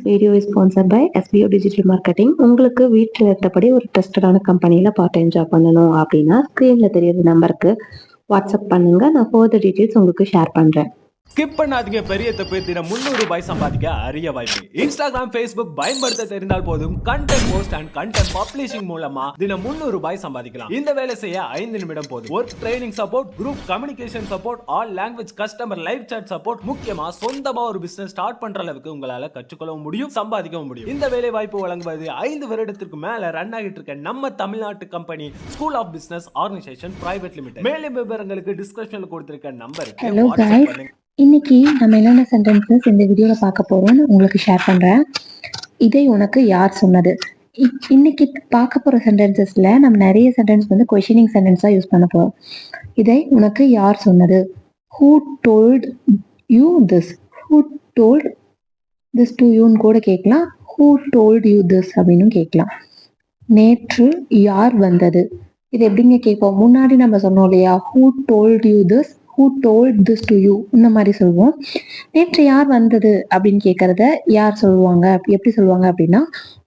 Video is sponsored by SBO digital marketing. உங்களுக்கு வீட்டில் இருந்தபடி ஒரு ட்ரஸ்டடான கம்பெனியில் பார்ட் டைம் ஜாப் பண்ணணும் அப்படின்னா ஸ்க்ரீனில் தெரியுற நம்பருக்கு வாட்ஸ்அப் பண்ணுங்கள். நான் ஃபர்தர் டீட்டெயில்ஸ் உங்களுக்கு ஷேர் பண்ணுறேன். ஸ்கிப் பண்ணாதீங்க. பெரிய தப்பு. தினம் 300 ரூபாய் சம்பாதிக்க அரிய வாய்ப்பு. இன்ஸ்டாகிராம், Facebook பயன்படுத்த தெரிந்தால் போதும். Content post and content publishing மூலமா தினம் 300 ரூபாய் சம்பாதிக்கலாம். இந்த வேலை செய்ய 5 நிமிடம் போதும். Work training support, group communication support, all language customer live chat support, முக்கியமா சொந்தமா ஒரு பிசினஸ் ஸ்டார்ட் பண்ற அளவுக்கு உங்களால கற்றுக்கொள்ளவும் முடியும், சம்பாதிக்கவும் முடியும். இந்த வேலை வாய்ப்பு வழங்குவது 5 வருடத்திற்கு மேல ரன் ஆகிட்டு இருக்க நம்ம தமிழ்நாட்டு company school of business organisation private limited. மேலும் விவரங்களுக்கு டிஸ்கிரிப்ஷன்ல கொடுத்திருக்க நம்பருக்கு வாட்ஸ்அப் பண்ணுங்க. இன்னைக்கு நம்ம என்னென்ன சென்டென்சஸ் இந்த வீடியோவில் பார்க்க போகிறோம்னு உங்களுக்கு ஷேர் பண்ணுறேன். இதை உனக்கு யார் சொன்னது? இன்னைக்கு பார்க்க போகிற சென்டென்சஸில் நம்ம நிறைய சென்டென்ஸ் வந்து கொஷினிங் சென்டென்ஸாக யூஸ் பண்ண போகிறோம். இதை உனக்கு யார் சொன்னது? Who told you this? Who told this to யூன்னு கூட கேட்கலாம். ஹூ டோல்ட் யூ திஸ் அப்படின்னு கேட்கலாம். நேற்று யார் வந்தது? இது எப்படிங்க கேட்போம்? முன்னாடி நம்ம சொன்னோம் இல்லையா, who told you this, who told this to you இந்த மாதிரி சொல்லுவோம். நேற்று யார் வந்தது அப்படின்னு கேட்கறத யார் சொல்லுவாங்க, எப்படி சொல்லுவாங்க அப்படின்னா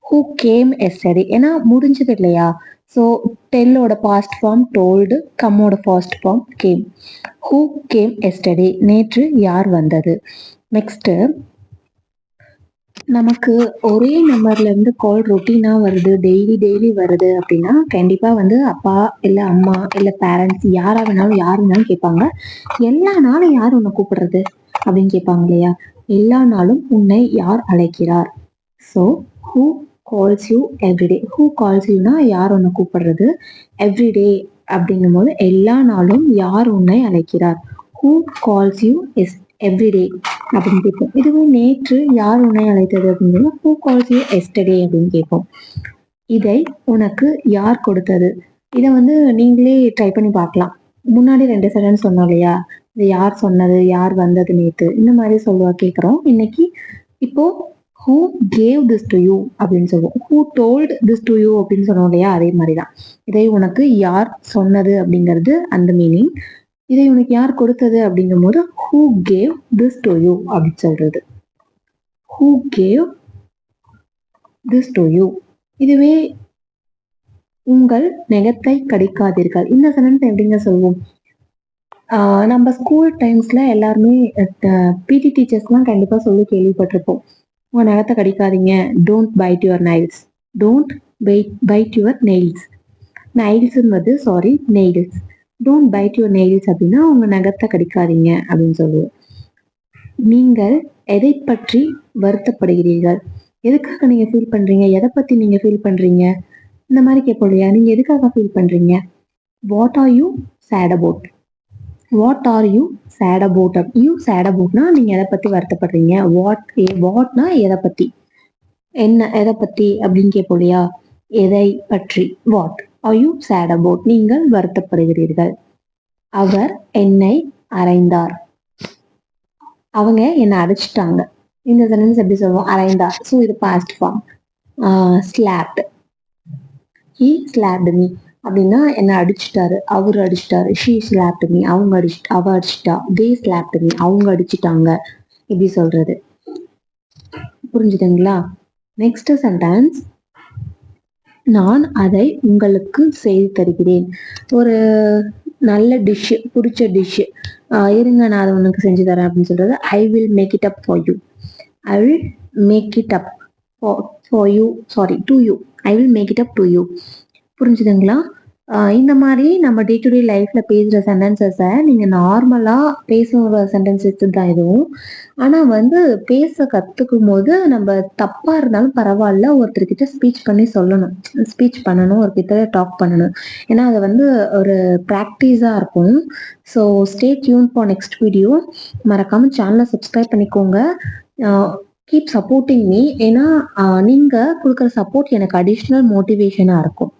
who came yesterday. ஏன்னா முடிஞ்சது இல்லையா, ஸோ டெல்லோட பாஸ்ட் ஃபார்ம் டோல்டு, கம்மோட past form came. who came yesterday, நேற்று யார் வந்தது. நெக்ஸ்ட், நமக்கு ஒரே நம்பர்ல இருந்து கால் ரொட்டீனா வருது, டெய்லி வருது அப்படின்னா கண்டிப்பா வந்து அப்பா இல்ல அம்மா இல்ல பேரண்ட்ஸ் யாரா வேணாலும் கேட்பாங்க, எல்லா நாளும் யார் உன்னை கூப்பிடுறது அப்படின்னு கேட்பாங்க இல்லையா. எல்லா நாளும் உன்னை யார் அழைக்கிறார்? So who calls you every day. Who calls யூனா யார் உன்னை கூப்பிடுறது, எவ்ரிடே அப்படிங்கும் போது எல்லா நாளும் யார் உன்னை அழைக்கிறார். Who calls you is everyday அப்படின்னு கேட்போம். இதுவே நேற்று யார் உன்னை அழைத்தது அப்படின்னு ஹூ கால்ஸ் யூ எஸ்டர்டே அப்படின்னு கேட்போம். இதை உனக்கு யார் கொடுத்தது? இதை வந்து நீங்களே ட்ரை பண்ணி பார்க்கலாம். முன்னாடி 2 செகண்ட் சொன்னோம் இல்லையா, இது யார் சொன்னது, யார் வந்தது நேற்று, இந்த மாதிரி சொல்லுவா கேட்குறோம். இன்னைக்கு இப்போ who cave this to you அப்படின்னு சொல்லுவோம். Who told this to you அப்படின்னு சொன்னோம் இல்லையா, அதே மாதிரி தான். இதை உனக்கு யார் சொன்னது அப்படிங்கிறது அந்த மீனிங். இதை உனக்கு யார் கொடுத்தது அப்படிங்கும் போது who gave this to you அப்படின்னு சொல்றது. who gave this to you. இதுவே உங்கள் நெகத்தை கடிக்காதீர்கள், இந்த சென்டென்ஸ் எப்படிங்க சொல்லுவோம்? நம்ம ஸ்கூல் டைம்ஸ்ல எல்லாருமே பிடி டீச்சர்ஸ்லாம் கண்டிப்பா சொல்லி கேள்விப்பட்டிருப்போம், உங்க நகத்தை கடிக்காதீங்க, don't bite your nails, don't bite your nails. நைல்ஸ்ன்றது sorry nails. Don't bite your nails அப்படின்னா உங்க நகத்தை கடிக்காதீங்க அப்படின்னு சொல்லுவோம். நீங்கள் எதை பற்றி வருத்தப்படுகிறீர்கள்? எதுக்காக நீங்க ஃபீல் பண்றீங்க, எதை பத்தி நீங்க ஃபீல் பண்றீங்க, இந்த மாதிரி கேட்போம் இல்லையா. நீங்க எதுக்காக ஃபீல் பண்றீங்க? What are you sad about? What are you sad about? You sad அபவுட்னா நீங்க எதை பத்தி வருத்தப்படுறீங்க. வாட்னா எதை பத்தி, என்ன எதை பத்தி அப்படின்னு கேட்போம் இல்லையா. எதை பற்றி, what are you sad about, நீங்கள் வருத்தப்படுகிறீர்கள். அவர் என்னை அறைந்தார், அவங்க என்னை அடிச்சிட்டாங்க. இந்த சென்டென்ஸ் எப்படி சொல்லுவோம்? அறைந்தார். ஸோ இது past form. Slapped, he slapped me அப்படின்னா என்ன அடிச்சிட்டாரு, அவர் அடிச்சிட்டாரு. ஷீ ஸ்லாப்ட் மீ, அவ அடிச்சிட்டா. தே ஸ்லாப்ட் மீ, அவங்க அடிச்சிட்டாங்க. இப்படி சொல்றது. புரிஞ்சுதுங்களா? நெக்ஸ்ட் சென்டென்ஸ், நான் அதை உங்களுக்கு செய்து தருகிறேன். ஒரு நல்ல டிஷ்ஷு, பிடிச்ச டிஷ்ஷு, இருங்க நான் அதை உனக்கு செஞ்சு தரேன் அப்படின்னு சொல்றது. I will make it up for you. I will make it up for you, sorry to you. I will make it up to you. புரிஞ்சுதுங்களா? இந்த மாதிரி நம்ம டே டு டே லைஃப்ல பேசுகிற சென்டென்சஸை நீங்கள் நார்மலாக பேசுகிற சென்டென்சஸ் தான் இதுவும். ஆனால் வந்து பேச கற்றுக்கும் போது நம்ம தப்பாக இருந்தாலும் பரவாயில்ல, ஒருத்தர்கிட்ட ஸ்பீச் பண்ணி சொல்லணும், ஸ்பீச் பண்ணணும், ஒருக்கிட்ட டாக் பண்ணணும். ஏன்னா அது வந்து ஒரு ப்ராக்டிஸாக இருக்கும். So stay tune for next video. மறக்காமல் சேனலை சப்ஸ்கிரைப் பண்ணிக்கோங்க. Keep supporting me. ஏன்னா நீங்கள் கொடுக்குற சப்போர்ட் எனக்கு அடிஷ்னல் மோட்டிவேஷனாக இருக்கும்.